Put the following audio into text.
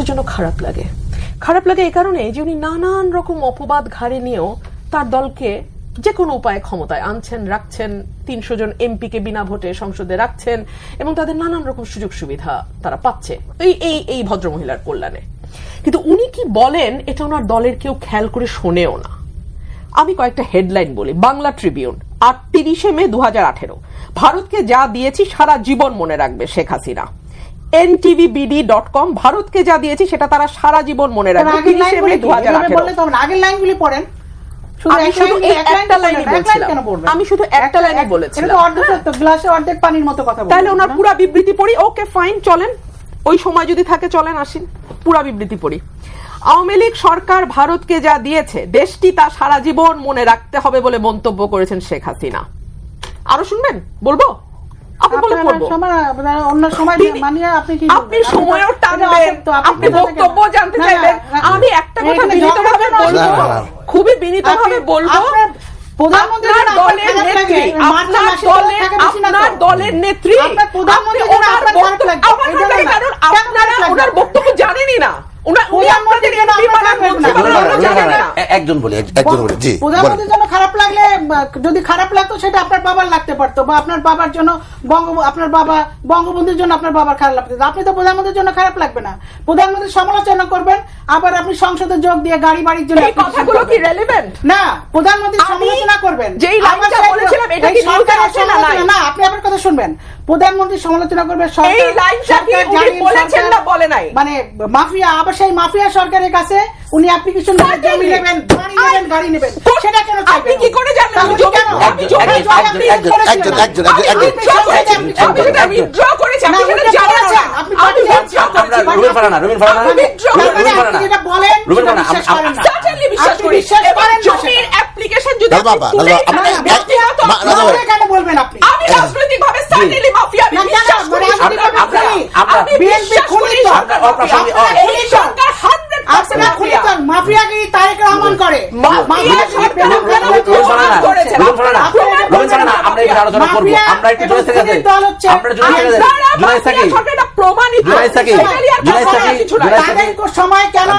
জন্য খারাপ লাগে। খারাপ লাগে এই কারণে যে উনি নানান রকম অপবাদ ঘাড়ে নিয়েও তার দলকে যে কোনো উপায়ে ক্ষমতায় আনছেন, রাখছেন, 300 জন এমপিকে বিনা ভোটে সংসদে রাখছেন এবং তাদের নানান রকম সুযোগ সুবিধা তারা পাচ্ছে এই ভদ্রমহিলার কল্যাণে। কিন্তু উনি কি বলেন এটা ওনার দলের কেউ খেয়াল করে শোনেও না। আমি কয়েকটা হেডলাইন বলি। বাংলা ট্রিবিউন ৩৮ মে 2018, ভারতকে যা দিয়েছি সারা জীবন মনে রাখবে শেখ হাসিনা। ntvbd.com, ভারতকে যা দিয়েছি সেটা তারা সারা জীবন মনে রাখবে। ৩০ মে 2018। আগের লাইনগুলি পড়েন। আমি শুধু একটা লাইনই বলছিলাম, আমি শুধু একটা লাইনই বলেছিলাম। গ্লাসে অর্ধেক পানির মতো কথা বলছেন। তাহলে ওনার পুরো বিবৃতি পড়ি। ওকে ফাইন, চলেন, ওই সময় যদি থাকে চলেন আসেন, পুরো বিবৃতি পড়ি। আওয়ামী লীগ সরকার ভারতকে যা দিয়েছে দেশটি তা সারা জীবন মনে রাখতে হবে বলে মন্তব্য করেছেন শেখ হাসিনা। আরো শুনবেন? বলবো? আপনি সময়ও টানবেন, আপনি বক্তব্য জানতে চাইবেন। আমি একটা কথা বিনীতভাবে বলবো, খুবই বিনীতভাবে বলবো, আপনার দলের নেত্রী ওনার বক্তব্য জানেনই না। প্রধানমন্ত্রীর জন্য খারাপ লাগলে, যদি খারাপ লাগতো সেটা আপনার বাবার লাগতে পারতো, বা আপনার বাবার জন্য আপনার বাবা বঙ্গবন্ধুর জন্য আপনার বাবার খারাপ লাগতো। আপনি তো প্রধানমন্ত্রীর জন্য খারাপ লাগবে না। প্রধানমন্ত্রীর সমালোচনা করবেন, আবার আপনি সংসদে যোগ দিয়ে গাড়ি বাড়ির জন্য কথাগুলো কি রেলেভেন্ট না? প্রধানমন্ত্রীর সমালোচনা করবেন। যেই লাইনটা বলেছিলাম এটা কি নিউজে আছে না? না, আপনি আপনার কথা শুনবেন। প্রধানমন্ত্রী সমালোচনা করবে, এই লাইনটা কি উনি বলেছেন না বলে নাই? মানে মাফিয়া, আবার সেই মাফিয়া সরকারের কাছে উনি অ্যাপ্লিকেশন জমি নেবেন, বাড়ি নেবেন, গাড়ি নেবেন, সেটা কেন চাইবেন? আপনি কি করে জানেন? আমি উইথড্র করেছি, আপনি সেটা জানেন না। আপনি রুবেল ফারহানা যেটা বলেন সার্টেনলি বিশ্বাস করি। জমির অ্যাপ্লিকেশন যদি কেন বলবেন আপনি? আমি রাজনৈতিকভাবে সার্টেনলি মাফিয়া আমি বিশ্বাস করি। আমি বিএনপি খুনি তো এই সরকার 100% মাফিয়াগিরি তারেক রহমান করে। প্রমাণিত সময় কেন?